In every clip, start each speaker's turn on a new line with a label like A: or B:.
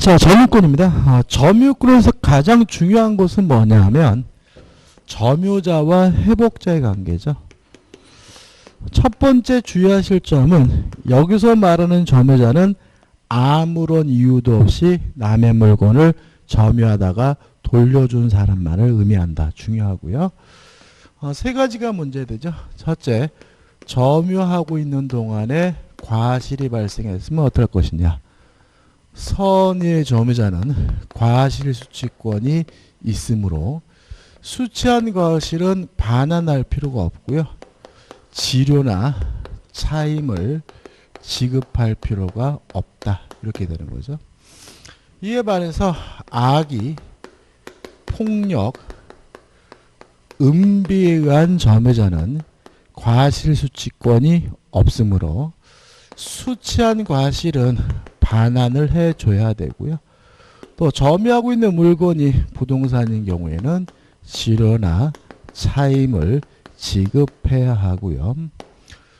A: 자, 점유권입니다. 점유권에서 가장 중요한 것은 뭐냐 하면 점유자와 회복자의 관계죠. 첫 번째 주의하실 점은 여기서 말하는 점유자는 아무런 이유도 없이 남의 물건을 점유하다가 돌려준 사람만을 의미한다. 중요하고요. 세 가지가 문제되죠. 첫째, 점유하고 있는 동안에 과실이 발생했으면 어떨 것이냐. 선의의 점유자는 과실 수취권이 있으므로 수취한 과실은 반환할 필요가 없고요. 지료나 차임을 지급할 필요가 없다. 이렇게 되는 거죠. 이에 반해서 악의, 폭력, 은비에 의한 점유자는 과실 수취권이 없으므로 수취한 과실은 반환을 해줘야 되고요. 또 점유하고 있는 물건이 부동산인 경우에는 지료나 차임을 지급해야 하고요.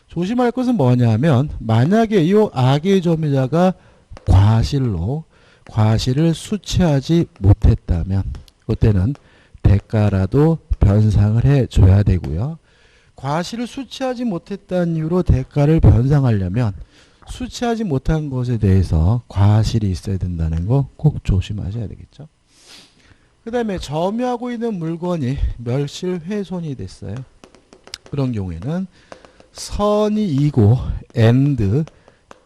A: 조심할 것은 뭐냐면 만약에 이 악의 점유자가 과실을 수취하지 못했다면 그때는 대가라도 변상을 해줘야 되고요. 과실을 수취하지 못했다는 이유로 대가를 변상하려면 수취하지 못한 것에 대해서 과실이 있어야 된다는 거 꼭 조심하셔야 되겠죠. 그 다음에 점유하고 있는 물건이 멸실훼손이 됐어요. 그런 경우에는 선의이고 and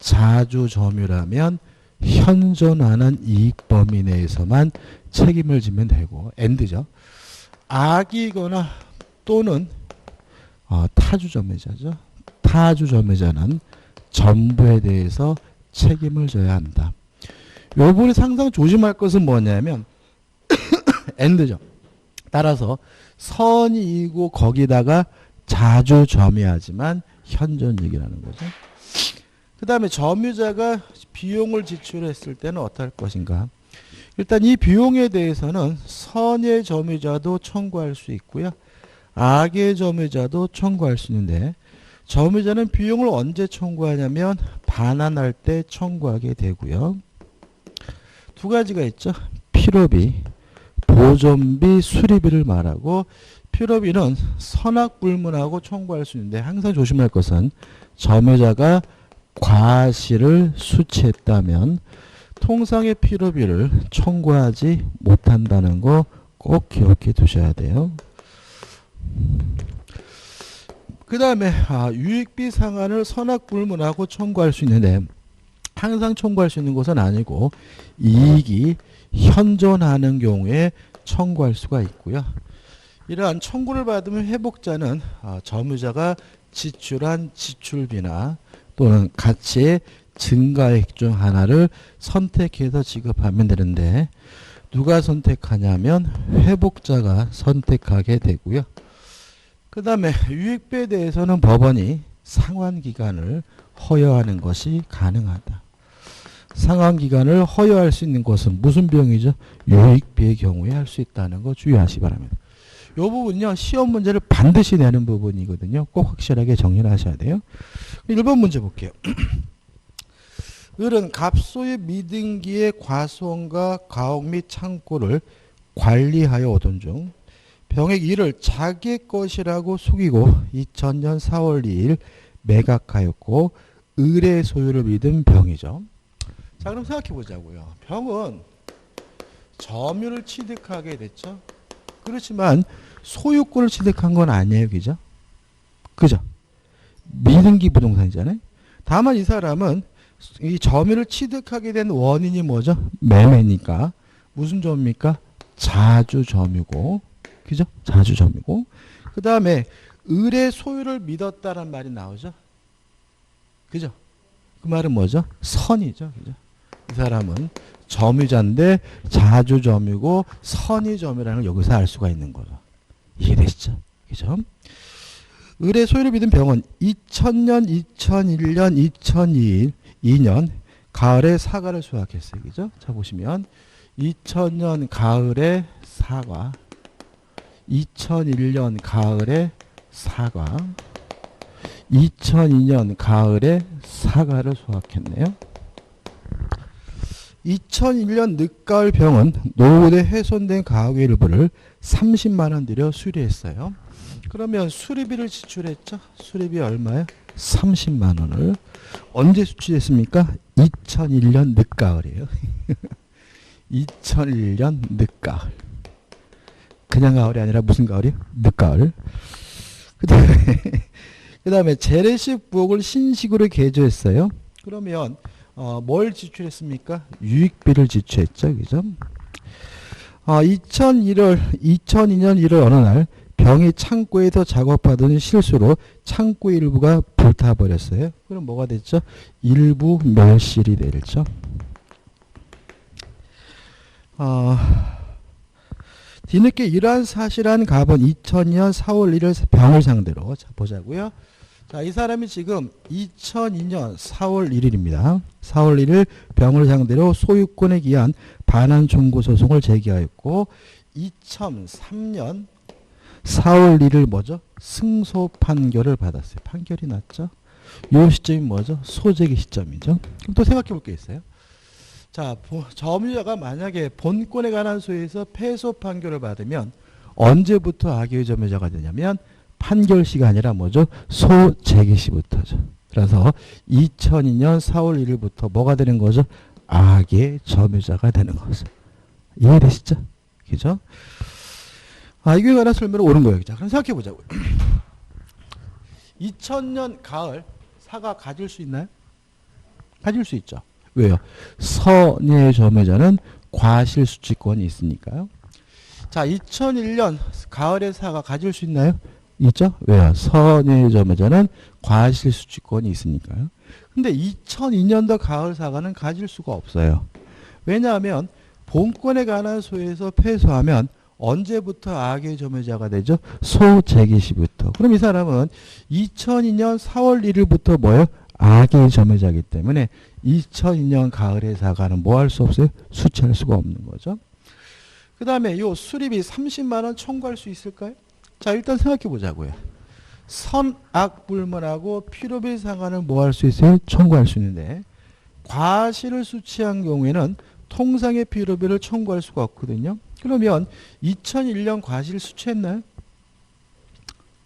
A: 자주 점유라면 현존하는 이익 범위 내에서만 책임을 지면 되고 and죠. 악이거나 또는 타주 점유자죠. 타주 점유자는 전부에 대해서 책임을 져야 한다. 이 부분이 상당히 조심할 것은 뭐냐면 and죠. 따라서 선이이고 거기다가 자주 점유하지만 현존이익이라는 거죠. 그 다음에 점유자가 비용을 지출했을 때는 어떨 것인가. 일단 이 비용에 대해서는 선의 점유자도 청구할 수 있고요. 악의 점유자도 청구할 수 있는데 점유자는 비용을 언제 청구하냐면 반환할 때 청구하게 되고요. 두 가지가 있죠. 필요비, 보존비, 수리비를 말하고 필요비는 선악불문하고 청구할 수 있는데 항상 조심할 것은 점유자가 과실을 수취했다면 통상의 필요비를 청구하지 못한다는 거 꼭 기억해 두셔야 돼요. 그 다음에 유익비 상한을 선악불문하고 청구할 수 있는데 항상 청구할 수 있는 것은 아니고 이익이 현존하는 경우에 청구할 수가 있고요. 이러한 청구를 받으면 회복자는 점유자가 지출한 지출비나 또는 가치의 증가액 중 하나를 선택해서 지급하면 되는데 누가 선택하냐면 회복자가 선택하게 되고요. 그 다음에 유익비에 대해서는 법원이 상환기간을 허여하는 것이 가능하다. 상환기간을 허여할 수 있는 것은 무슨 비용이죠? 유익비의 경우에 할 수 있다는 거 주의하시기 바랍니다. 이 부분요. 시험 문제를 반드시 내는 부분이거든요. 꼭 확실하게 정리를 하셔야 돼요. 1번 문제 볼게요. 을은 갑소의 미등기의 과수원과 가옥 및 창고를 관리하여 오던 중 병액 1을 자기 것이라고 속이고 2000년 4월 2일 매각하였고 을의 소유를 믿은 병이죠. 자, 그럼 생각해 보자고요. 병은 점유를 취득하게 됐죠. 그렇지만 소유권을 취득한 건 아니에요. 그죠? 그죠? 미등기 부동산이잖아요. 다만 이 사람은 이 점유를 취득하게 된 원인이 뭐죠? 매매니까. 무슨 점입니까? 자주 점유고. 그죠? 자주 점유고. 그 다음에 을의 소유를 믿었다는 말이 나오죠. 그죠? 그 말은 뭐죠? 선이죠. 그죠? 이 사람은 점유자인데 자주 점유고 선의 점유라는 걸 여기서 알 수가 있는 거죠. 이해되시죠? 그죠? 을의 소유를 믿은 병은 2000년, 2001년, 2002년 가을에 사과를 수확했어요. 그죠? 자, 보시면 2000년 가을에 사과, 2001년 가을에 사과, 2002년 가을에 사과를 수확했네요. 2001년 늦가을 병은 노후돼 훼손된 가구의 일부를 30만 원 들여 수리했어요. 그러면 수리비를 지출했죠. 수리비 얼마예요? 30만 원을. 언제 수출했습니까? 2001년 늦가을이에요. 2001년 늦가을. 그냥 가을이 아니라 무슨 가을이요? 늦가을. 그 다음에 재래식 부엌을 신식으로 개조했어요. 그러면 뭘 지출했습니까? 유익비를 지출했죠. 그죠? 2002년 1월 어느 날 병이 창고에서 작업하던 실수로 창고 일부가 불타버렸어요. 그럼 뭐가 됐죠? 일부 멸실이 되죠. 뒤늦게 이러한 사실한 갑은 2002년 4월 1일 병을 상대로 자 보자고요. 자, 이 사람이 지금 2002년 4월 1일입니다. 4월 1일 병을 상대로 소유권에 기한 반환 청구 소송을 제기하였고 2003년 4월 1일 뭐죠? 승소 판결을 받았어요. 판결이 났죠. 이 시점이 뭐죠? 소재기 시점이죠. 그럼 또 생각해 볼 게 있어요. 자, 점유자가 만약에 본권에 관한 소유에서 패소 판결을 받으면 언제부터 악의 점유자가 되냐면 판결 시간이라 뭐죠? 소재기 시부터죠. 그래서 2002년 4월 1일부터 뭐가 되는 거죠? 악의 점유자가 되는 거죠. 이해되시죠? 그죠? 이거에 관한 설명은 옳은 거예요. 자, 그럼 생각해 보자고요. 2000년 가을 사가 가질 수 있나요? 가질 수 있죠. 왜요? 선의 점유자는 과실수취권이 있으니까요. 자, 2001년 가을의 사가 가질 수 있나요? 있죠? 왜요? 선의 점유자는 과실수취권이 있으니까요. 근데 2002년도 가을 사과는 가질 수가 없어요. 왜냐하면 본권에 관한 소유에서 패소하면 언제부터 악의 점유자가 되죠? 소재기 시부터. 그럼 이 사람은 2002년 4월 1일부터 뭐예요? 악의 점유자이기 때문에 2002년 가을의 사과는 뭐 할 수 없어요? 수취할 수가 없는 거죠. 그 다음에 요 수리비 30만 원 청구할 수 있을까요? 자, 일단 생각해 보자고요. 선악불문하고 필요비 상한을 뭐 할 수 있어요? 청구할 수 있는데 과실을 수취한 경우에는 통상의 필요비를 청구할 수가 없거든요. 그러면 2001년 과실 수취했나요?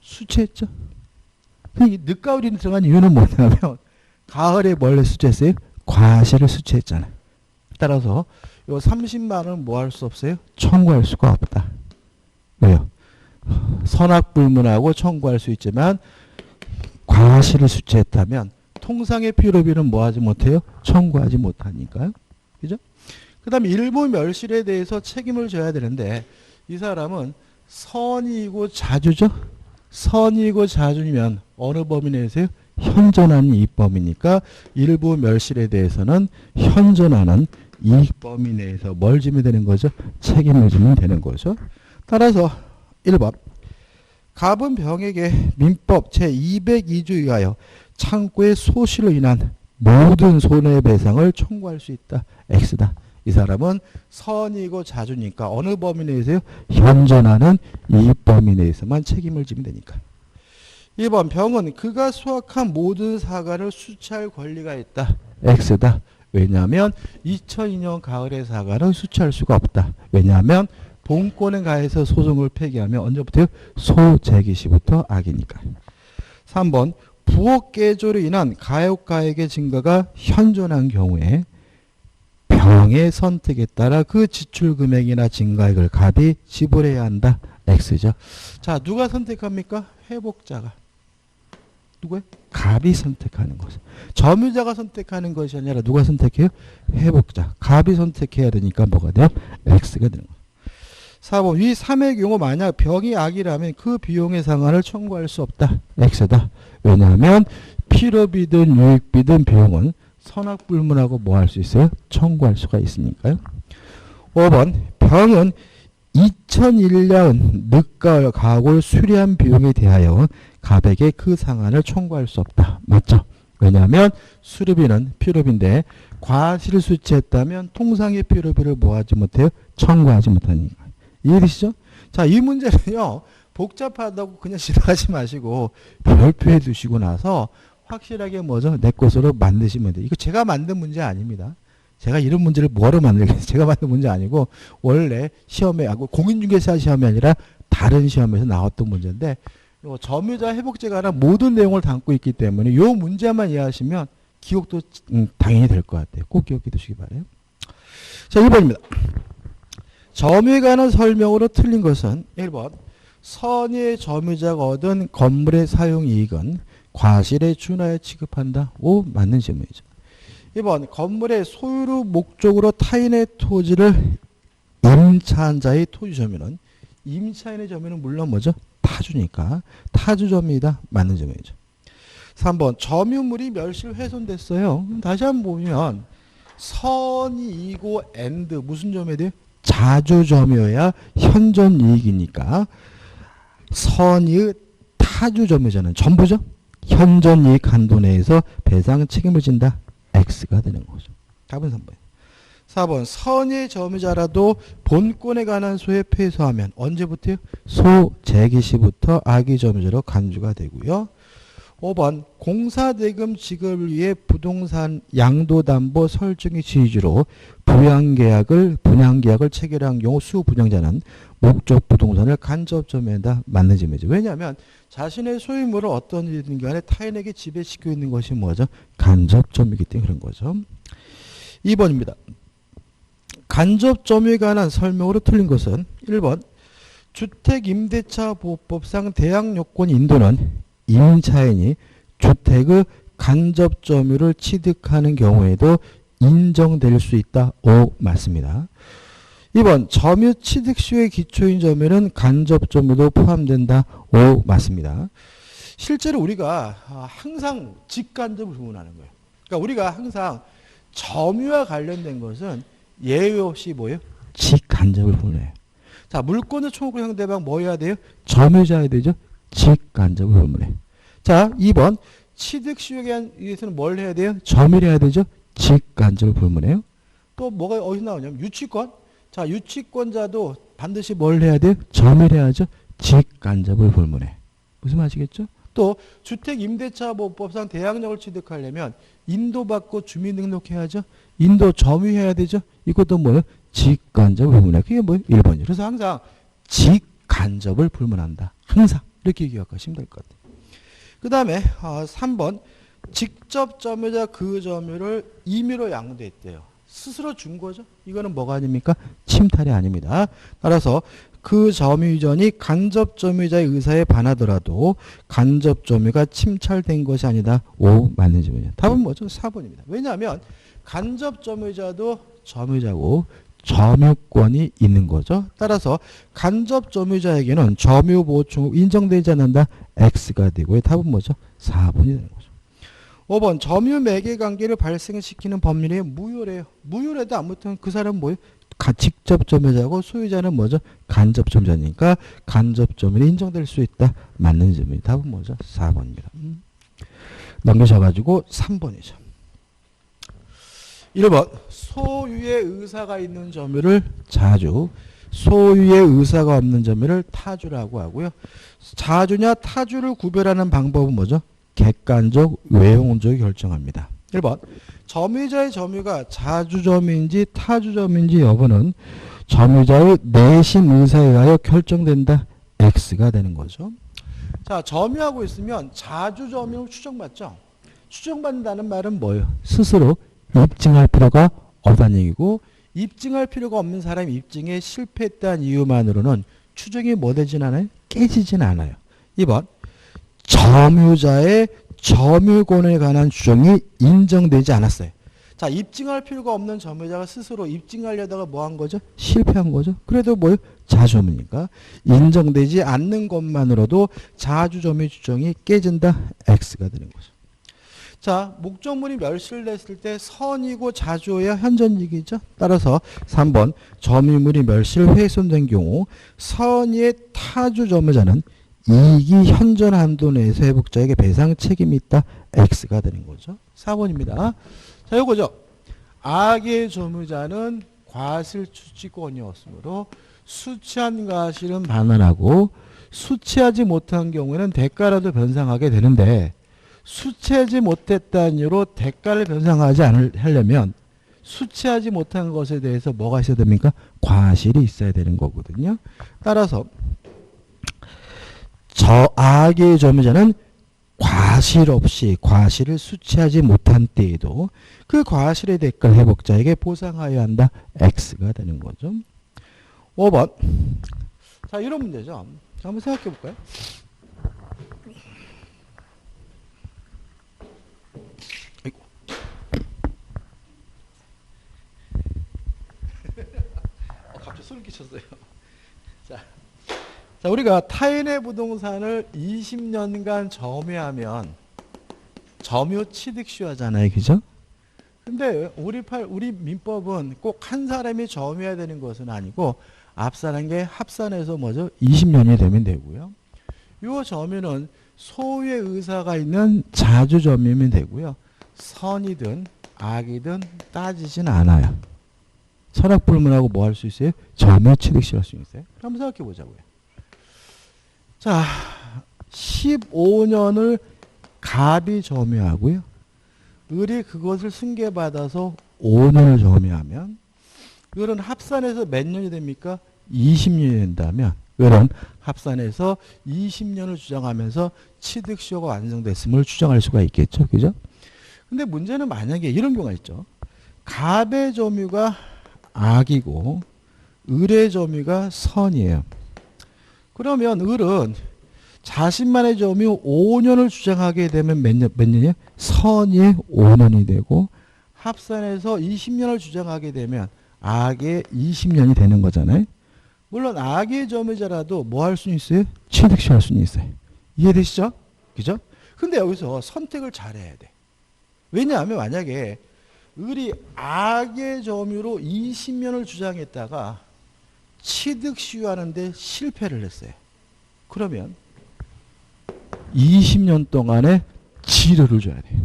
A: 수취했죠. 이 늦가을이 들어간 이유는 뭐냐면 가을에 뭘 수취했어요? 과실을 수취했잖아요. 따라서 요 30만 원 뭐 할 수 없어요? 청구할 수가 없다. 왜요? 선악불문하고 청구할 수 있지만 과실을 수취했다면 통상의 필요비는 뭐 하지 못해요? 청구하지 못하니까요. 그죠? 그 다음에 일부 멸실에 대해서 책임을 져야 되는데 이 사람은 선이고 자주죠? 선이고 자주면 어느 범위 내에서요? 현존하는 이익범위니까 일부 멸실에 대해서는 현존하는 이익범위 내에서 뭘 지면 되는 거죠? 책임을 지면 되는 거죠. 따라서 1번 갑은 병에게 민법 제202조에 의하여 창고의 소실로 인한 모든 손해배상을 청구할 수 있다. X다. 이 사람은 선이고 자주니까 어느 범위 내에서요? 현존하는 이익범위 내에서만 책임을 지면 되니까. 2번 병은 그가 수확한 모든 사과를 수취할 권리가 있다. X다. 왜냐하면 2002년 가을의 사과는 수취할 수가 없다. 왜냐하면 본권에 가해서 소송을 폐기하면 언제부터요? 소재기 시부터 악이니까. 3번 부엌 개조로 인한 가액가액의 증가가 현존한 경우에 병의 선택에 따라 그 지출 금액이나 증가액을 갑이 지불해야 한다. X죠. 자, 누가 선택합니까? 회복자가. 누구예요? 갑이 선택하는 거죠. 점유자가 선택하는 것이 아니라 누가 선택해요? 회복자. 갑이 선택해야 되니까 뭐가 돼요? X가 되는 거예요. 4번 위 3의 경우 만약 병이 악이라면 그 비용의 상한을 청구할 수 없다. X다. 왜냐하면 필요비든 유익비든 비용은 선악불문하고 뭐 할 수 있어요? 청구할 수가 있으니까요. 5번 병은 2001년 늦가을 가옥을 수리한 비용에 대하여 갑에게 그 상한을 청구할 수 없다. 맞죠? 왜냐하면 수리비는 필요비인데 과실을 수취했다면 통상의 필요비를 뭐 하지 못해요? 청구하지 못하니까. 이해되시죠? 자, 이 문제는요. 복잡하다고 그냥 지나가지 마시고 별표해 두시고 나서 확실하게 뭐죠? 내 것으로 만드시면 돼요. 이거 제가 만든 문제 아닙니다. 제가 이런 문제를 뭐로 만들겠어요? 제가 만든 문제 아니고 원래 시험에 공인중개사 시험이 아니라 다른 시험에서 나왔던 문제인데 점유자 회복제가 하나 모든 내용을 담고 있기 때문에 이 문제만 이해하시면 기억도 당연히 될 것 같아요. 꼭 기억해 두시기 바라요. 자, 1번입니다. 점유에 관한 설명으로 틀린 것은 1번 선의의 점유자가 얻은 건물의 사용이익은 과실에 준하여 취급한다. 오, 맞는 질문이죠. 2번 건물의 소유로 목적으로 타인의 토지를 임차한 자의 토지 점유는 임차인의 점유는 물론 뭐죠? 타주니까 타주 점유이다. 맞는 점유이죠. 3번 점유물이 멸실 훼손됐어요. 다시 한번 보면 선이이고 and 무슨 점유에 돼요? 자주 점유여야 현존 이익이니까 선의의 타주 점유자는 전부죠. 현존 이익 한도 내에서 배상 책임을 진다. X가 되는 거죠. 답은 3번. 4번 선의 점유자라도 본권에 관한 소에 패소하면 언제부터요? 소 제기 시부터 악의 점유자로 간주가 되고요. 5번 공사대금 지급을 위해 부동산 양도담보 설정의 취지로 분양계약을 체결한 경우 수분양자는 목적 부동산을 간접 점유한다. 맞는 점이죠. 왜냐하면 자신의 소유물을 어떤지든 간에 타인에게 지배시키고 있는 것이 뭐죠? 간접 점유이기 때문에 그런 거죠. 2번입니다. 간접 점유에 관한 설명으로 틀린 것은 1번 주택임대차보호법상 대항요건 인도는 임차인이 주택의 간접 점유를 취득하는 경우에도 인정될 수 있다. 오, 맞습니다. 2번 점유 취득 시의 기초인 점유는 간접 점유도 포함된다. 오, 맞습니다. 실제로 우리가 항상 직간접을 구분하는 거예요. 그러니까 우리가 항상 점유와 관련된 것은 예외 없이 뭐예요? 직간접을 구분해요. 자, 물권의 총구 상대방 뭐 해야 돼요? 점유자야 되죠? 직간접을 구분해요. 자, 2번 취득 시효에 의해서는 뭘 해야 돼요? 점유를 해야 되죠? 직간접을 불문해요. 또 뭐가 어디서 나오냐면 유치권. 자, 유치권자도 반드시 뭘 해야 돼요? 점유를 해야죠? 직간접을 불문해. 무슨 말이시겠죠? 또 주택임대차보호법상 대항력을 취득하려면 인도받고 주민등록해야죠? 인도 점유해야 되죠? 이것도 뭐예요? 직간접을 불문해. 그게 뭐예요? 1번이죠. 그래서 항상 직간접을 불문한다. 항상 이렇게 기억하시면 될 것 같아요. 그 다음에 3번 직접 점유자 그 점유를 임의로 양도했대요. 스스로 준 거죠. 이거는 뭐가 아닙니까? 침탈이 아닙니다. 따라서 그 점유 이전이 간접 점유자의 의사에 반하더라도 간접 점유가 침탈된 것이 아니다. 오, 맞는 질문이에요. 답은 뭐죠? 4번입니다. 왜냐하면 간접 점유자도 점유자고 점유권이 있는 거죠. 따라서 간접 점유자에게는 점유 보충 인정되지 않는다. X가 되고요. 답은 뭐죠? 4번이 되는 거죠. 5번 점유 매개 관계를 발생시키는 법률이 무효래요. 무효래도 아무튼 그 사람은 뭐예요? 직접 점유자고 소유자는 뭐죠? 간접 점유자니까 간접 점유는 인정될 수 있다. 맞는 점이 답은 뭐죠? 4번입니다. 넘기셔가지고 3번이죠. 1번 소유의 의사가 있는 점유를 자주, 소유의 의사가 없는 점유를 타주라고 하고요. 자주냐 타주를 구별하는 방법은 뭐죠? 객관적, 외형적으로 결정합니다. 1번 점유자의 점유가 자주 점유인지 타주 점유인지 여부는 점유자의 내심 의사에 의하여 결정된다. X가 되는 거죠. 자, 점유하고 있으면 자주 점유를 추정받죠. 추정받는다는 말은 뭐예요? 스스로 입증할 필요가 없다는 얘기고, 입증할 필요가 없는 사람이 입증에 실패했다는 이유만으로는 추정이 뭐 되진 않아요? 깨지진 않아요. 2번 점유자의 점유권에 관한 주장이 인정되지 않았어요. 자, 입증할 필요가 없는 점유자가 스스로 입증하려다가 뭐 한 거죠? 실패한 거죠. 그래도 뭐요? 자주점유니까 인정되지 않는 것만으로도 자주점유 주장이 깨진다. X가 되는 거죠. 자, 목적물이 멸실됐을 때 선이고 자주여야 현존이익이죠. 따라서 3번 점유물이 멸실 훼손된 경우 선의의 타주 점유자는 이익이 현존 한도 내에서 회복자에게 배상 책임이 있다. X가 되는 거죠. 4번입니다. 자, 요거죠. 악의 점유자는 과실 추지권이 없으므로 수취한 과실은 반환하고 수취하지 못한 경우에는 대가라도 변상하게 되는데 수취하지 못했다는 이유로 대가를 변상하지 하려면 수치하지 못한 것에 대해서 뭐가 있어야 됩니까? 과실이 있어야 되는 거거든요. 따라서 저 악의 점유자는 과실 없이 과실을 수치하지 못한 때에도 그 과실의 대가를 회복자에게 보상하여야 한다. X가 되는 거죠. 5번. 자, 이런 문제죠. 자, 한번 생각해 볼까요? 아이고. 갑자기 소름 끼쳤어요. 자, 우리가 타인의 부동산을 20년간 점유하면 점유 취득시 하잖아요. 그죠? 근데 우리 민법은 꼭 한 사람이 점유해야 되는 것은 아니고 앞사람께 합산해서 뭐죠? 20년이 되면 되고요. 이 점유는 소유의 의사가 있는 자주 점유면 되고요. 선이든 악이든 따지진 않아요. 철학 불문하고 뭐 할 수 있어요? 점유 취득시 할 수 있어요. 한번 생각해 보자고요. 자, 15년을 갑이 점유하고요. 을이 그것을 승계받아서 5년을 점유하면 을은 합산해서 몇 년이 됩니까? 20년이 된다면 을은 합산해서 20년을 주장하면서 취득시효가 완성됐음을 주장할 수가 있겠죠. 그죠? 근데 문제는 만약에 이런 경우가 있죠. 갑의 점유가 악이고 을의 점유가 선이에요. 그러면 을은 자신만의 점유 5년을 주장하게 되면 몇 년이에요? 선의 5년이 되고 합산해서 20년을 주장하게 되면 악의 20년이 되는 거잖아요. 물론 악의 점유자라도 뭐 할 수는 있어요? 취득시 할 수는 있어요. 이해되시죠? 그죠? 근데 여기서 선택을 잘해야 돼. 왜냐하면 만약에 을이 악의 점유로 20년을 주장했다가 취득 시효하는데 실패를 했어요. 그러면 20년 동안에 지료를 줘야 돼요.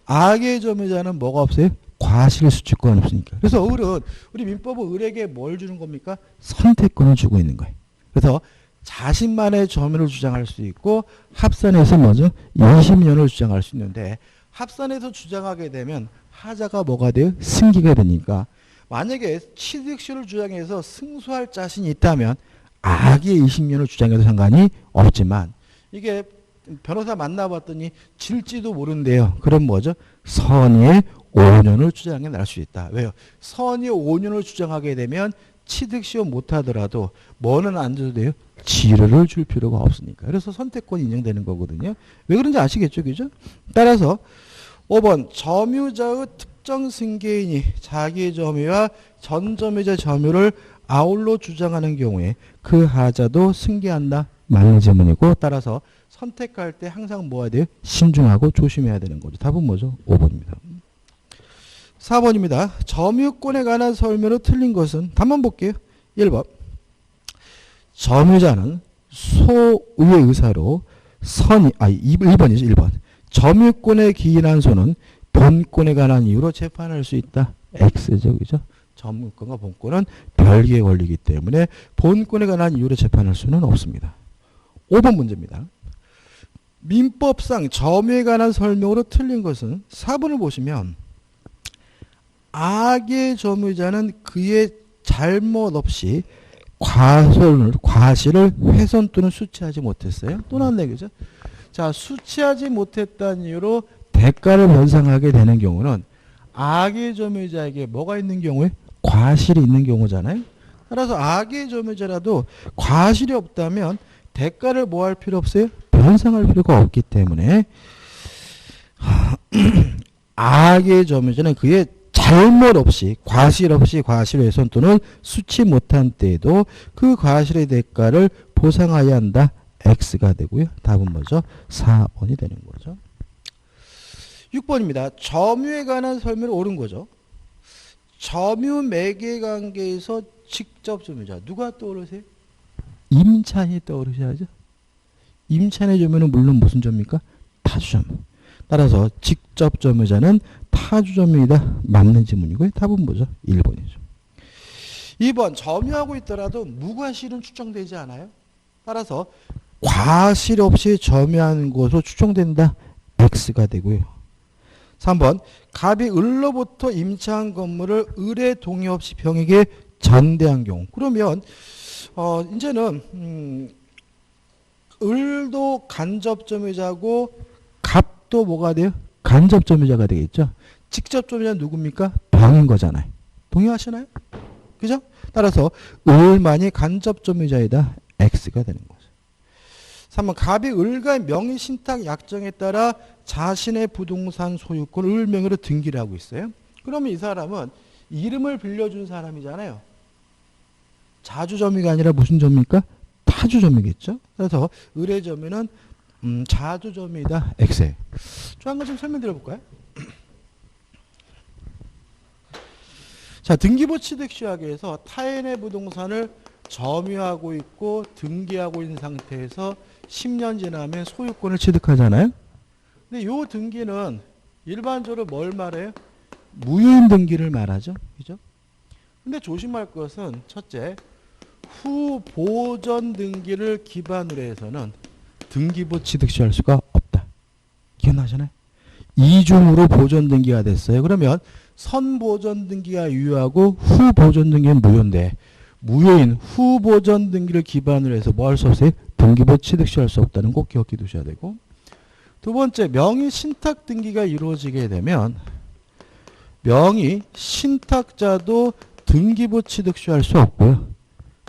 A: 악의 점유자는 뭐가 없어요? 과실 수취권 없으니까. 그래서 을은 우리 민법은 을에게 뭘 주는 겁니까? 선택권을 주고 있는 거예요. 그래서 자신만의 점유를 주장할 수 있고 합산해서 뭐죠? 20년을 주장할 수 있는데 합산해서 주장하게 되면 하자가 뭐가 돼요? 승기가 되니까 만약에 취득시효를 주장해서 승소할 자신이 있다면 악의 20년을 주장해도 상관이 없지만 이게 변호사 만나봤더니 질지도 모른대요. 그럼 뭐죠? 선의의 5년을 주장해 날 수 있다. 왜요? 선의 5년을 주장하게 되면 취득시효 못하더라도 뭐는 안 줘도 돼요? 지료를 줄 필요가 없으니까. 그래서 선택권이 인정되는 거거든요. 왜 그런지 아시겠죠? 그죠? 따라서 5번 점유자의 특정 승계인이 자기의 점유와 전 점유자 점유를 아울러 주장하는 경우에 그 하자도 승계한다. 맞는 질문이고 따라서 선택할 때 항상 뭐 해야 돼요? 신중하고 조심해야 되는 거죠. 답은 뭐죠? 5번입니다. 4번입니다. 점유권에 관한 설명으로 틀린 것은 답만 볼게요. 1번. 점유자는 소의 의사로 1번이죠. 1번. 점유권에 기인한 소는 본권에 관한 이유로 재판할 수 있다. X죠. 그죠? 점유권과 본권은 별개의 권리이기 때문에 본권에 관한 이유로 재판할 수는 없습니다. 5번 문제입니다. 민법상 점유에 관한 설명으로 틀린 것은 4번을 보시면 악의 점유자는 그의 잘못 없이 과실을 훼손 또는 수치하지 못했어요. 또 나왔네. 그죠? 자, 수치하지 못했다는 이유로 대가를 변상하게 되는 경우는 악의 점유자에게 뭐가 있는 경우에? 과실이 있는 경우잖아요. 따라서 악의 점유자라도 과실이 없다면 대가를 뭐 할 필요 없어요? 변상할 필요가 없기 때문에 악의 점유자는 그의 잘못 없이 과실 없이 과실 훼손 또는 수치 못한 때에도 그 과실의 대가를 보상해야 한다. X가 되고요. 답은 뭐죠? 4번이 되는 거죠. 6번입니다. 점유에 관한 설명을 옳은 거죠. 점유 매개 관계에서 직접 점유자 누가 떠오르세요? 임차인이 떠오르셔야죠. 임차인의 점유는 물론 무슨 점입니까? 타주점유. 따라서 직접 점유자는 타주점유이다. 맞는 지문이고요. 답은 뭐죠? 1번이죠. 2번 점유하고 있더라도 무과실은 추정되지 않아요. 따라서 과실 없이 점유하는 것으로 추정된다. X가 되고요. 3번 갑이 을로부터 임차한 건물을 을의 동의 없이 병에게 전대한 경우. 그러면 이제는 을도 간접점유자고 갑도 뭐가 돼요? 간접점유자가 되겠죠. 직접점유자는 누굽니까? 병인 거잖아요. 동의하시나요? 그죠? 따라서 을만이 간접점유자이다. X가 되는 거죠. 3번 갑이 을과의 명의신탁 약정에 따라 자신의 부동산 소유권 을 명의로 등기를 하고 있어요. 그러면 이 사람은 이름을 빌려준 사람이잖아요. 자주점유가 아니라 무슨 점입니까? 타주점유겠죠. 그래서 을의 점유는 자주점유이다. X에. 좀 한 번 좀 설명드려볼까요? 자, 등기부 취득 시약에서 타인의 부동산을 점유하고 있고 등기하고 있는 상태에서 10년 지나면 소유권을 취득하잖아요. 근데 이 등기는 일반적으로 뭘 말해요? 무효인 등기를 말하죠. 그죠? 근데 조심할 것은 첫째, 후 보전 등기를 기반으로 해서는 등기부 취득 시할 수가 없다. 기억나시나요? 이중으로 보전 등기가 됐어요. 그러면 선 보전 등기가 유효하고 후 보전 등기는 무효인데 무효인 후 보전 등기를 기반으로 해서 뭐 할 수 없어요? 등기부 취득 시할 수 없다는 꼭 기억해 두셔야 되고, 두 번째 명의 신탁 등기가 이루어지게 되면 명의 신탁자도 등기부 취득 시할 수 없고요.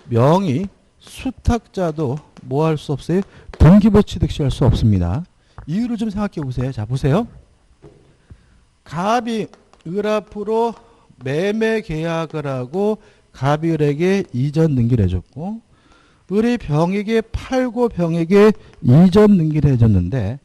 A: 명의 수탁자도 뭐 할 수 없어요? 등기부 취득 시할 수 없습니다. 이유를 좀 생각해 보세요. 자, 보세요. 갑이 을 앞으로 매매 계약을 하고 갑이 을에게 이전 등기를 해줬고 을이 병에게 팔고 병에게 이전 등기를 해줬는데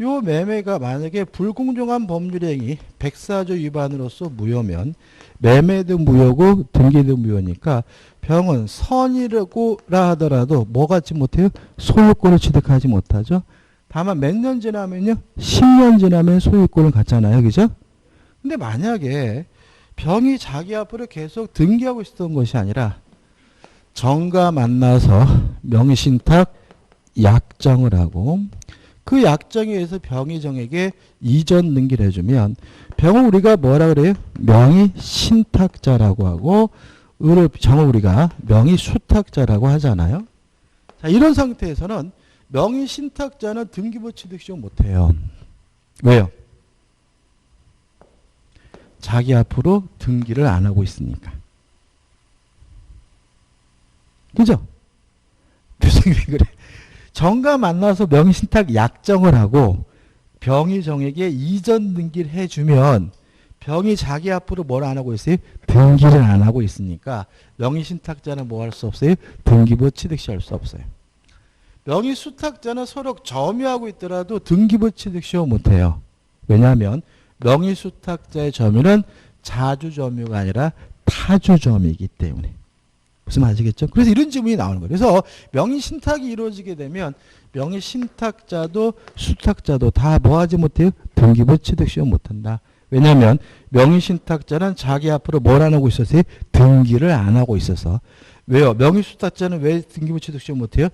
A: 요 매매가 만약에 불공정한 법률행위 104조 위반으로서 무효면 매매도 무효고 등기도 무효니까 병은 선이라고라 하더라도 뭐 갖지 못해요? 소유권을 취득하지 못하죠. 다만 몇 년 지나면요? 10년 지나면 소유권을 갖잖아요. 그죠? 근데 만약에 병이 자기 앞으로 계속 등기하고 있었던 것이 아니라 정과 만나서 명의신탁 약정을 하고 그 약정에 의해서 병이 정에게 이전 등기를 해주면 병은 우리가 뭐라 그래요? 명의신탁자라고 하고 정은 우리가 명의수탁자라고 하잖아요. 자, 이런 상태에서는 명의신탁자는 등기부 취득 시효 못해요. 왜요? 자기 앞으로 등기를 안 하고 있으니까. 그죠? 교수님 왜 그래? 정과 만나서 명의신탁 약정을 하고 병이 정에게 이전 등기를 해주면 병이 자기 앞으로 뭘 안 하고 있어요? 등기를 안 하고 있으니까 명의신탁자는 뭐 할 수 없어요? 등기부 취득 시할 수 없어요. 명의수탁자는 서로 점유하고 있더라도 등기부 취득 시효 못해요. 왜냐하면 명의수탁자의 점유는 자주점유가 아니라 타주점유이기 때문에. 무슨 말 아시겠죠? 그래서 이런 질문이 나오는 거예요. 그래서 명의신탁이 이루어지게 되면 명의신탁자도 수탁자도 다 뭐하지 못해요? 등기부 취득 시효 못한다. 왜냐하면 명의신탁자는 자기 앞으로 뭘 안 하고 있었어요? 등기를 안 하고 있어서. 왜요? 명의수탁자는 왜 등기부 취득 시효 못해요?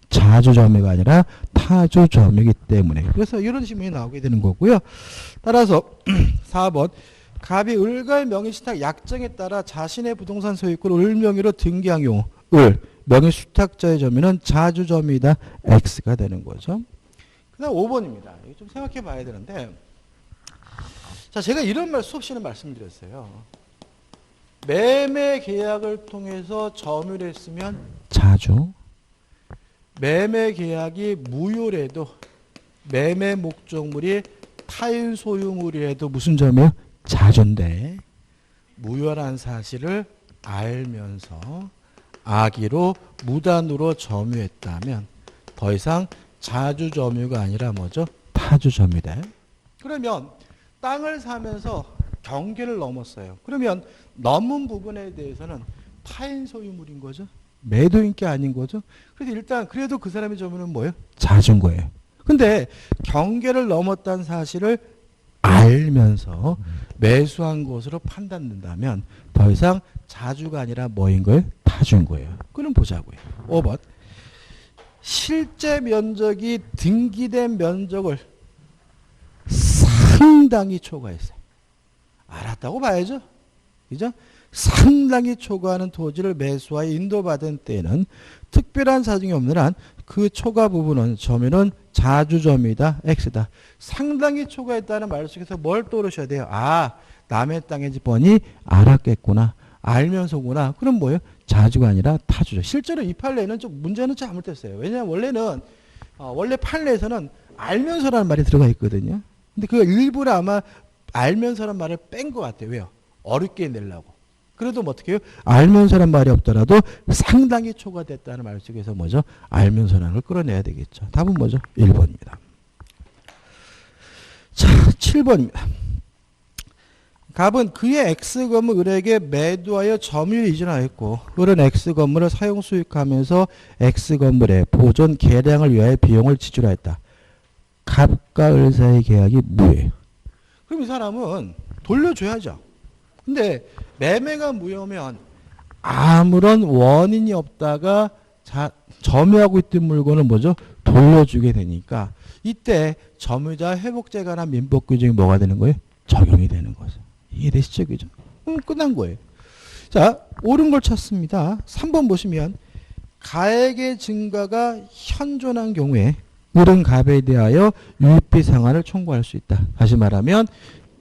A: 자주점유가 아니라 타주점유이기 때문에. 그래서 이런 질문이 나오게 되는 거고요. 따라서 4번 갑이 을과의 명의신탁 약정에 따라 자신의 부동산 소유권을 을 명의로 등기한 경우 을 명의수탁자의 점유는 자주점유이다. X가 되는 거죠. 그 다음 5번입니다. 이거 좀 생각해 봐야 되는데, 자, 제가 이런 말 수업 시간에 말씀드렸어요. 매매 계약을 통해서 점유를 했으면 자주, 매매 계약이 무효래도 매매 목적물이 타인 소유물이라도 무슨 점이에요? 자주인데 무효라는 사실을 알면서 악의로 무단으로 점유했다면 더 이상 자주점유가 아니라 뭐죠? 타주점유다. 그러면 땅을 사면서 경계를 넘었어요. 그러면 넘은 부분에 대해서는 타인 소유물인 거죠. 매도인 게 아닌 거죠. 그래서 일단 그래도 그 사람의 점유는 뭐예요? 자주인 거예요. 근데 경계를 넘었다는 사실을 알면서 매수한 것으로 판단된다면 더 이상 자주가 아니라 뭐인 거예요? 타주인 거예요. 그럼 보자고요. 5번. 실제 면적이 등기된 면적을 상당히 초과했어요. 알았다고 봐야죠. 그죠? 상당히 초과하는 토지를 매수하여 인도받은 때에는 특별한 사정이 없는 한 그 초과 부분은 점유는 자주점이다. X다. 상당히 초과했다는 말 속에서 뭘 떠오르셔야 돼요? 아, 남의 땅의 집 뻔히 알았겠구나. 알면서구나. 그럼 뭐예요? 자주가 아니라 타주죠. 실제로 이 판례는 좀 문제는 잘못됐어요. 왜냐하면 원래는 원래 판례에서는 알면서라는 말이 들어가 있거든요. 근데 그 일부러 아마 알면서라는 말을 뺀 것 같아요. 왜요? 어렵게 내려고. 그래도 뭐 어떻게 해요? 알면서란 말이 없더라도 상당히 초과됐다는 말 속에서 뭐죠? 알면서라는 걸 끌어내야 되겠죠. 답은 뭐죠? 1번입니다. 자, 7번입니다. 갑은 그의 X건물 을에게 매도하여 점유를 이전하였고 을은 X건물을 사용 수익하면서 X건물의 보존 개량을 위하여 비용을 지출하였다. 갑과 을 사이의 계약이 무효예요. 그럼 이 사람은 돌려줘야죠. 근데 매매가 무효면 아무런 원인이 없다가 점유하고 있던 물건을 뭐죠? 돌려주게 되니까 이때 점유자 회복제에 관한 민법 규정이 뭐가 되는 거예요? 적용이 되는 거죠. 이해되시죠? 그죠? 끝난 거예요. 자, 옳은 걸 찾습니다. 3번 보시면 가액의 증가가 현존한 경우에 을은 갑에 대하여 유익비 상환을 청구할 수 있다. 다시 말하면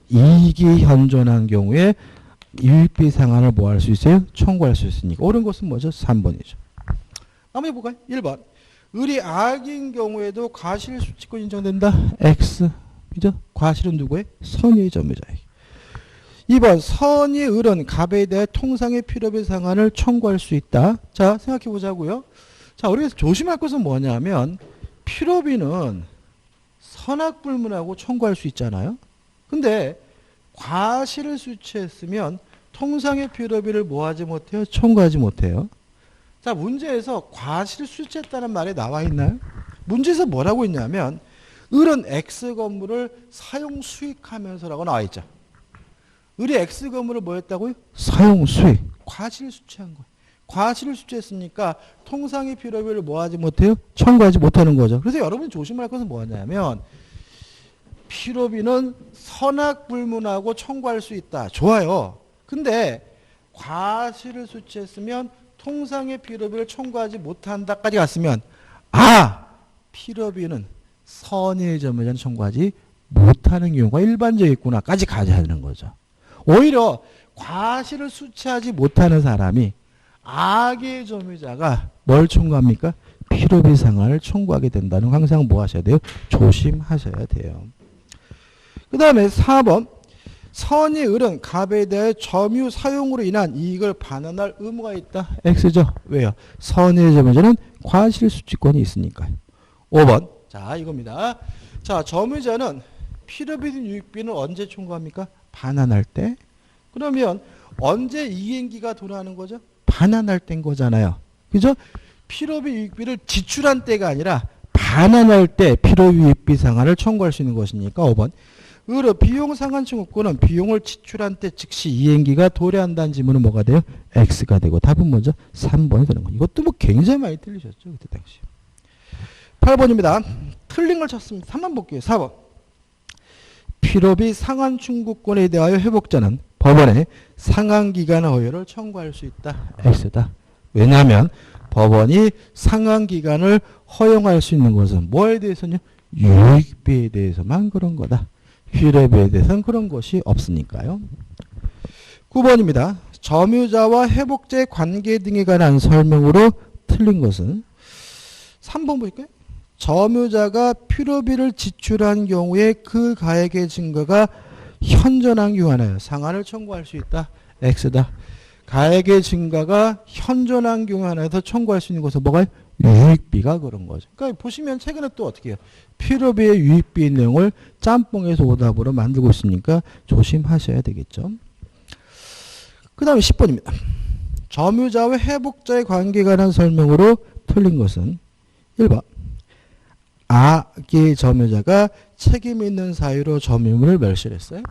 A: 이익이 현존한 경우에 유익비 상환을 뭐 할 수 있어요? 청구할 수 있으니까. 옳은 것은 뭐죠? 3번이죠. 한번 해볼까요? 1번. 을이 악인 경우에도 과실 수취권 인정된다. X. 그죠? 과실은 누구의? 선의의 점유자에게. 2번. 선의 을은 갑에 대해 통상의 필요비 상환을 청구할 수 있다. 자, 생각해 보자고요. 자, 우리가 조심할 것은 뭐냐면 필요비는 선악불문하고 청구할 수 있잖아요. 근데 과실을 수취했으면 통상의 필요비를 뭐 하지 못해요? 청구하지 못해요. 자, 문제에서 과실을 수취했다는 말이 나와 있나요? 문제에서 뭐라고 있냐면 을은 X 건물을 사용 수익하면서라고 나와 있죠. 을이 X 건물을 뭐 했다고요? 사용 수익. 과실을 수취한 거예요. 과실을 수취했으니까 통상의 필요비를 뭐 하지 못해요? 청구하지 못하는 거죠. 그래서 여러분이 조심할 것은 뭐냐면 필요비는 선악불문하고 청구할 수 있다. 좋아요. 근데 과실을 수취했으면 통상의 필요비를 청구하지 못한다까지 갔으면 필요비는 선의의 점유자는 청구하지 못하는 경우가 일반적이구나까지 가져야 하는 거죠. 오히려 과실을 수취하지 못하는 사람이 악의 점유자가 뭘 청구합니까? 필요비 상환을 청구하게 된다는 거 항상 뭐 하셔야 돼요? 조심하셔야 돼요. 그 다음에 4번. 선의 을은 갑에 대해 점유 사용으로 인한 이익을 반환할 의무가 있다. X죠. 왜요? 선의 점유자는 과실 수취권이 있으니까요. 5번. 자, 이겁니다. 자, 점유자는 필요비든 유익비는 언제 청구합니까? 반환할 때. 그러면 언제 이행기가 돌아가는 거죠? 반환할 때인 거잖아요. 그죠? 필요비 유익비를 지출한 때가 아니라 반환할 때 필요비 유익비 상환을 청구할 수 있는 것이니까 5번. 을의 비용 상환 청구권은 비용을 지출한 때 즉시 이행기가 도래한다는 지문은 뭐가 돼요? X가 되고 답은 뭐죠? 3번이 되는 거예요. 이것도 뭐 굉장히 많이 틀리셨죠? 그때 당시. 8번입니다. 틀린 걸 찾습니다. 3번 볼게요. 4번. 필요비 상환 청구권에 대하여 회복자는 법원에 상환기간 허용을 청구할 수 있다. X다. 왜냐하면 법원이 상환기간을 허용할 수 있는 것은 뭐에 대해서는요? 유익비에 대해서만 그런 거다. 필요비에 대해서는 그런 것이 없으니까요. 9번입니다. 점유자와 회복자의 관계 등에 관한 설명으로 틀린 것은 3번 볼까요? 점유자가 필요비를 지출한 경우에 그 가액의 증거가 현존한 경우 하나요. 상환을 청구할 수 있다. X다. 가액의 증가가 현존한 경우 하나에서 청구할 수 있는 것은 뭐가 유익비가 그런 거죠. 그러니까 보시면 최근에 또 어떻게 해요? 필요비의 유익비 내용을 짬뽕에서 오답으로 만들고 있으니까 조심하셔야 되겠죠. 그 다음에 10번입니다. 점유자와 회복자의 관계에 관한 설명으로 틀린 것은 1번. 악의 점유자가 책임 있는 사유로 점유물을 멸실했어요.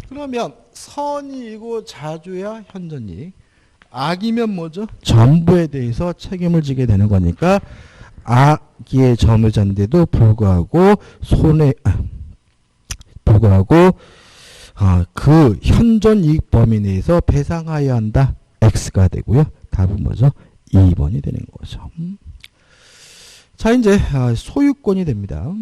A: 그러면 선이고 자주야 현전이익. 악이면 뭐죠? 전부에 대해서 책임을 지게 되는 거니까 악의 점유자인데도 불구하고 불구하고 그 현존 이익 범위 내에서 배상하여야 한다. X가 되고요. 답은 뭐죠? 2번이 되는 거죠. 자, 이제 소유권이 됩니다.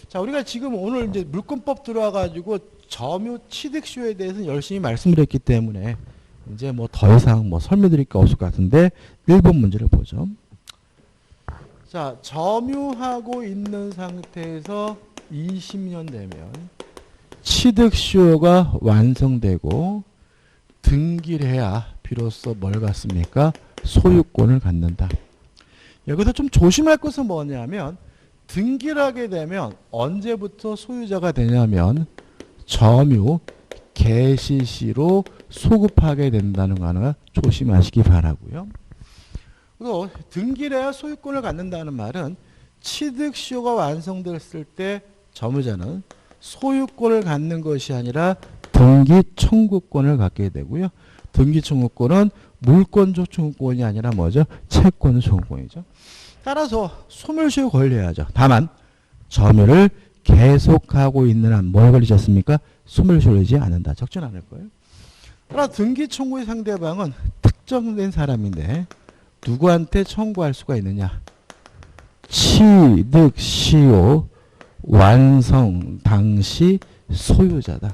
A: 자, 우리가 지금 오늘 이제 물권법 들어와가지고 점유 취득시효에 대해서는 열심히 말씀드렸기 때문에 이제 뭐 더 이상 뭐 설명드릴 게 없을 것 같은데 1번 문제를 보죠. 자, 점유하고 있는 상태에서 20년 되면 취득시효가 완성되고 등기를 해야 비로소 뭘 갖습니까? 소유권을 갖는다. 여기서 좀 조심할 것은 뭐냐면 등기를 하게 되면 언제부터 소유자가 되냐면 점유 개시시로 소급하게 된다는 거 하나 조심하시기 바라고요. 또 등기를 해야 소유권을 갖는다는 말은 취득시효가 완성됐을 때 점유자는 소유권을 갖는 것이 아니라 등기 청구권을 갖게 되고요. 등기 청구권은 물권적 청구권이 아니라 뭐죠? 채권 청구권이죠. 따라서 소멸시효 걸려야죠. 다만 점유를 계속하고 있는 한 뭘 걸리셨습니까? 소멸시효 걸리지 않는다. 적진 않을 거예요. 따라 등기 청구의 상대방은 특정된 사람인데 누구한테 청구할 수가 있느냐? 취득시효 완성 당시 소유자다.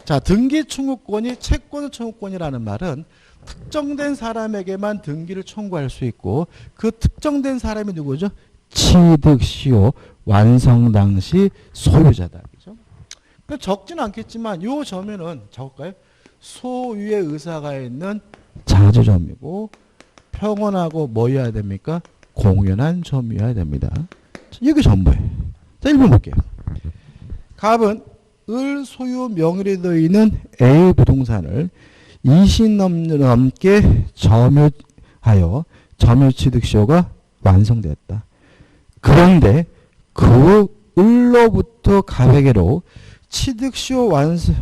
A: 자, 등기 청구권이 채권 청구권이라는 말은 특정된 사람에게만 등기를 청구할 수 있고 그 특정된 사람이 누구죠? 취득시효 완성 당시 소유자다. 그죠? 그러니까 적지는 않겠지만 요 점유는 적을까요? 소유의 의사가 있는 자주점이고 평온하고 뭐여야 됩니까? 공연한 점유여야 됩니다. 이게 전부예요. 자, 1번 볼게요. 갑은 을 소유 명의로 되어 있는 A 부동산을 20년 넘게 점유하여 점유취득시효가 완성되었다. 그런데 그 을로부터 갑에게로 취득시효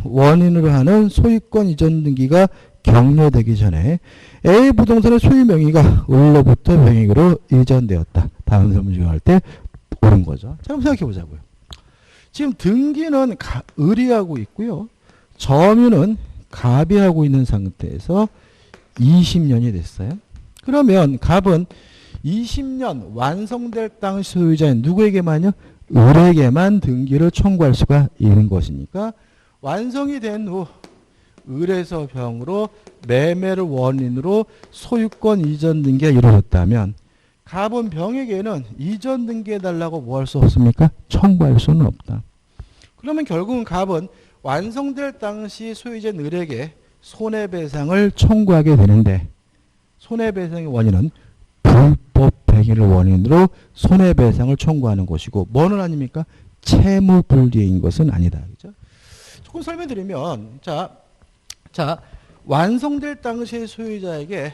A: 원인으로 하는 소유권 이전 등기가 격려되기 전에 A 부동산의 소유 명의가 을로부터 명의로 이전되었다. 다음 설문 할 때 옳은 거죠. 자, 그럼 생각해 보자고요. 지금 등기는 을이 하고 있고요. 점유는 갑이 하고 있는 상태에서 20년이 됐어요. 그러면 갑은 20년 완성될 당시 소유자인 누구에게만요? 을에게만 등기를 청구할 수가 있는 것이니까 완성이 된 후 을에서 병으로 매매를 원인으로 소유권 이전 등기가 이루어졌다면 갑은 병에게는 이전 등기해달라고 뭐 할 수 없습니까? 청구할 수는 없다. 그러면 결국은 갑은 완성될 당시 소유자인 을에게 손해배상을 청구하게 되는데 손해배상의 원인은 불법 행위를 원인으로 손해배상을 청구하는 것이고 뭐는 아닙니까? 채무불이행인 것은 아니다. 그죠? 조금 설명드리면 자 완성될 당시의 소유자에게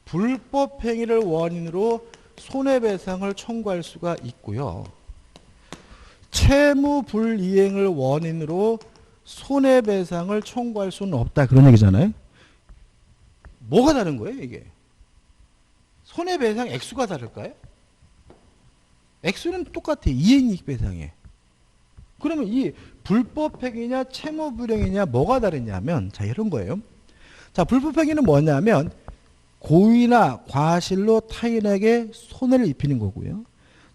A: 불법 행위를 원인으로 손해배상을 청구할 수가 있고요. 채무불이행을 원인으로 손해배상을 청구할 수는 없다. 그런 얘기잖아요. 뭐가 다른 거예요, 이게? 손해배상 액수가 다를까요? 액수는 똑같아요. 이행이익배상에. 그러면 이 불법행위냐 채무불이행이냐 뭐가 다르냐면 자 이런 거예요. 자, 불법행위는 뭐냐면 고의나 과실로 타인에게 손해를 입히는 거고요.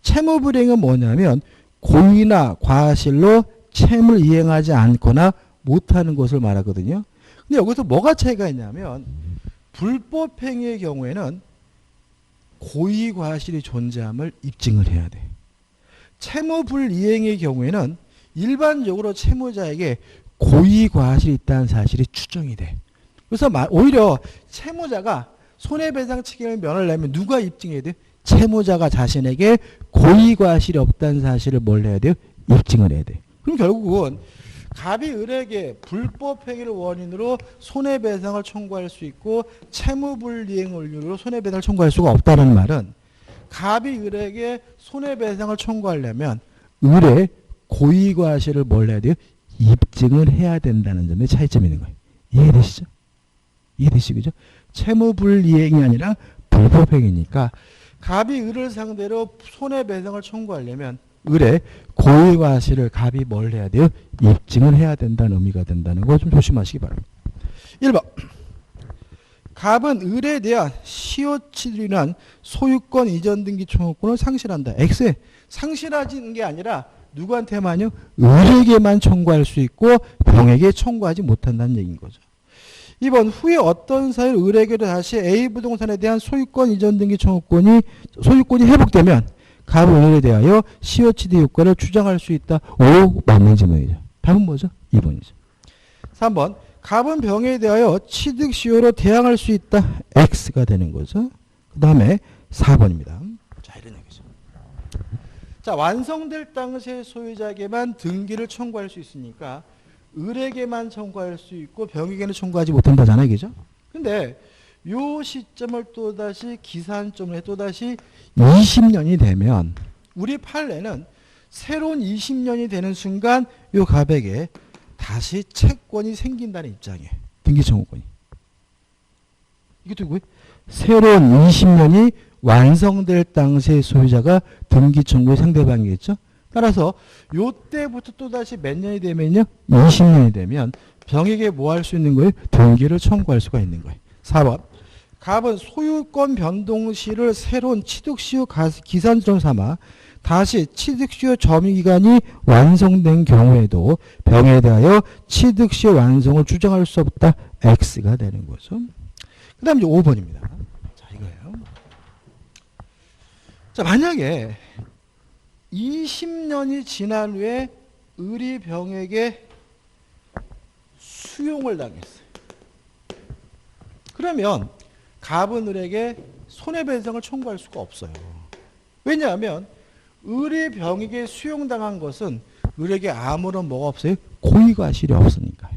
A: 채무불이행은 뭐냐면 고의나 과실로 채무를 이행하지 않거나 못하는 것을 말하거든요. 근데 여기서 뭐가 차이가 있냐면 불법행위의 경우에는 고의 과실이 존재함을 입증을 해야 돼. 채무불이행의 경우에는 일반적으로 채무자에게 고의 과실이 있다는 사실이 추정이 돼. 그래서 오히려 채무자가 손해배상 책임을 면을 내면 누가 입증해야 돼요? 채무자가 자신에게 고의 과실이 없다는 사실을 뭘 해야 돼요? 입증을 해야 돼. 그럼 결국은 갑이 을에게 불법 행위를 원인으로 손해배상을 청구할 수 있고 채무불이행을 이유로 손해배상을 청구할 수가 없다는 말은 갑이 을에게 손해배상을 청구하려면 을의 고의 과실을 뭘 해야 돼요? 입증을 해야 된다는 점에 차이점이 있는 거예요. 이해되시죠? 이해되시죠? 채무불이행이 아니라 불법행위니까 갑이 을을 상대로 손해배상을 청구하려면 을의 고의과실을 갑이 뭘 해야 돼요? 입증을 해야 된다는 의미가 된다는 거 좀 조심하시기 바랍니다. 1번. 갑은 을에 대한 시효치들로 인한 소유권 이전 등기 청구권을 상실한다. X에 상실하는 게 아니라 누구한테만요? 을에게만 청구할 수 있고 병에게 청구하지 못한다는 얘기인 거죠. 2번. 후에 어떤 사유로 을에게로 다시 A 부동산에 대한 소유권 이전 등기 청구권이 회복되면 갑은 을에 대하여 시효치대 효과를 주장할 수 있다. 오, 맞는 질문이죠. 답은 뭐죠? 2번이죠. 3번. 갑은 병에 대하여 취득시효로 대항할 수 있다. X가 되는 거죠. 그 다음에 4번입니다. 자, 이런 얘기죠. 자, 완성될 당시의 소유자에게만 등기를 청구할 수 있으니까 을에게만 청구할 수 있고 병에게는 청구하지 못한다잖아요. 그죠? 근데 요 시점을 또다시 기산점을 또다시 20년이 되면 우리 판례는 새로운 20년이 되는 순간 요 갑에게 다시 채권이 생긴다는 입장이에요. 등기청구권이. 이게 누구예요? 새로운 20년이 완성될 당시의 소유자가 등기청구의 상대방이겠죠. 따라서 요때부터 또다시 몇 년이 되면요? 20년이 되면 병에게 뭐 할 수 있는 거예요? 등기를 청구할 수가 있는 거예요. 4번. 갑은 소유권 변동 시를 새로운 취득시효 기산점 삼아 다시 취득시효 점유기간이 완성된 경우에도 병에 대하여 취득시효 완성을 주장할 수 없다. X가 되는 거죠. 그 다음 이제 5번입니다. 자, 이거예요. 자, 만약에 20년이 지난 후에 을이 병에게 수용을 당했어요. 그러면 갑은 을에게 손해배상을 청구할 수가 없어요. 왜냐하면 을이 병에게 수용당한 것은 을에게 아무런 뭐가 없어요? 고의과실이 없으니까요.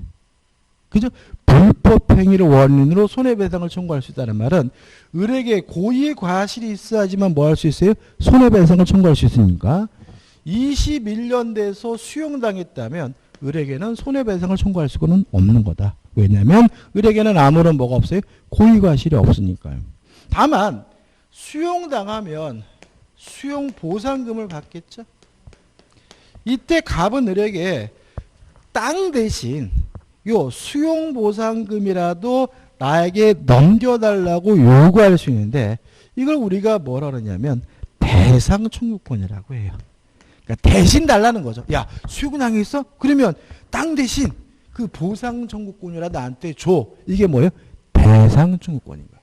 A: 그죠? 불법행위를 원인으로 손해배상을 청구할 수 있다는 말은 을에게 고의과실이 있어야지만 뭐 할 수 있어요? 손해배상을 청구할 수 있으니까 21년 돼서 수용당했다면 을에게는 손해배상을 청구할 수는 없는 거다. 왜냐하면 을에게는 아무런 뭐가 없어요? 고의과실이 없으니까요. 다만 수용당하면 수용보상금을 받겠죠. 이때 갑은 을에게 땅 대신 요 수용보상금이라도 나에게 넘겨달라고 요구할 수 있는데 이걸 우리가 뭐라 그러냐면 대상청구권이라고 해요. 그러니까 대신 달라는 거죠. 야, 수용당했어? 그러면 땅 대신 그 보상청구권이라도 나한테 줘. 이게 뭐예요? 대상청구권인 거예요.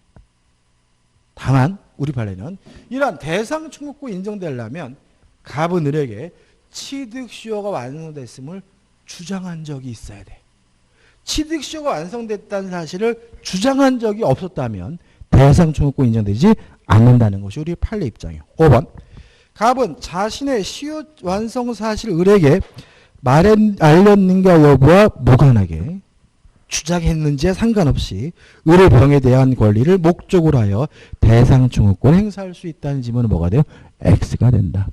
A: 다만 우리 판례는 이러한 대상청구권 인정되려면 갑은 을에게 취득시효가 완성됐음을 주장한 적이 있어야 돼. 취득시효가 완성됐다는 사실을 주장한 적이 없었다면 대상청구권 인정되지 않는다는 것이 우리 판례 입장이에요. 5번. 갑은 자신의 시효 완성 사실을 을에게 알렸는가 여부와 무관하게 주장했는지에 상관없이 을의 병에 대한 권리를 목적으로 하여 대상청구권을 행사할 수 있다는 지문은 뭐가 돼요? X가 된다.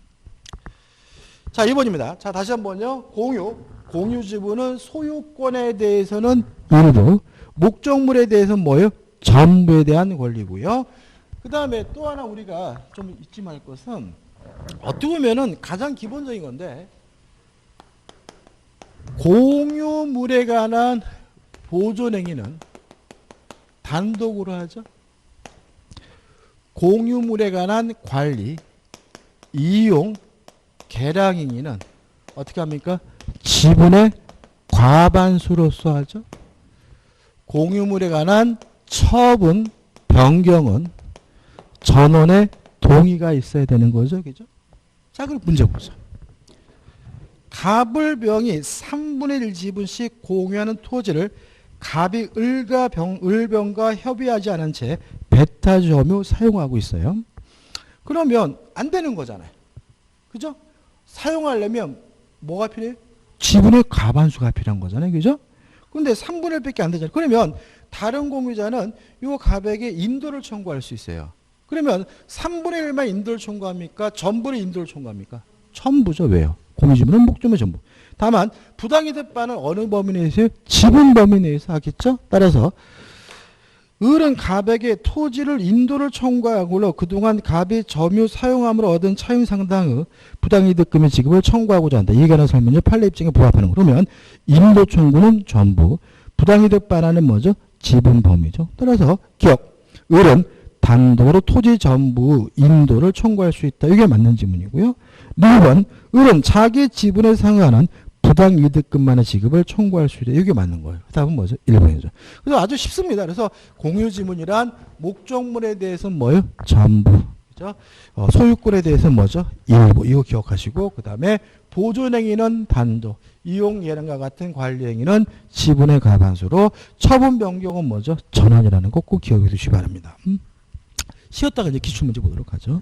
A: 자, 2번입니다. 자, 다시 한번요. 공유 지분은 소유권에 대해서는 일부, 목적물에 대해서는 뭐예요? 전부에 대한 권리고요. 그 다음에 또 하나 우리가 좀 잊지 말 것은 어떻게 보면은 가장 기본적인 건데 공유물에 관한 보존행위는 단독으로 하죠. 공유물에 관한 관리, 이용, 개량행위는 어떻게 합니까? 지분의 과반수로서 하죠. 공유물에 관한 처분, 변경은 전원의 동의가 있어야 되는 거죠. 그죠? 자, 그럼 문제 보자. 갑을 병이 3분의 1 지분씩 공유하는 토지를 갑이 을병과 협의하지 않은 채 배타주하며 사용하고 있어요. 그러면 안 되는 거잖아요. 그죠? 사용하려면 뭐가 필요해요? 지분의 과반수가 필요한 거잖아요. 그죠? 근데 3분의 1밖에 안 되잖아요. 그러면 다른 공유자는 이 갑에게 인도를 청구할 수 있어요. 그러면 3분의 1만 인도를 청구합니까? 전부를 인도를 청구합니까? 전부죠. 왜요? 공유지분은 목적물 전부. 다만 부당이득 바는 어느 범위 내에서 지분 범위 내에서 하겠죠. 따라서 을은 갑에게 토지를 인도를 청구하고로 그동안 갑이 점유 사용함으로 얻은 차임 상당의 부당이득금의 지급을 청구하고자 한다. 이에 관한 설문이 판례 입증에 부합하는 거. 그러면 인도 청구는 전부, 부당이득 반환은 뭐죠? 지분 범위죠. 따라서 기억, 을은 단독으로 토지 전부 인도를 청구할 수 있다. 이게 맞는 지문이고요. 2번, 을은 자기 지분에 상환한 부당이득금만의 지급을 청구할 수 있다. 이게 맞는 거예요. 답은 뭐죠? 1번이죠. 그래서 아주 쉽습니다. 그래서 공유지문이란 목적물에 대해서는 뭐예요? 전부. 그죠? 소유권에 대해서는 뭐죠? 일부. 이거 기억하시고, 그 다음에 보존행위는 단독, 이용예량과 같은 관리행위는 지분의 과반수로, 처분 변경은 뭐죠? 전환이라는 거 꼭 기억해 두시기 바랍니다. 쉬었다가 이제 기출문제 보도록 하죠.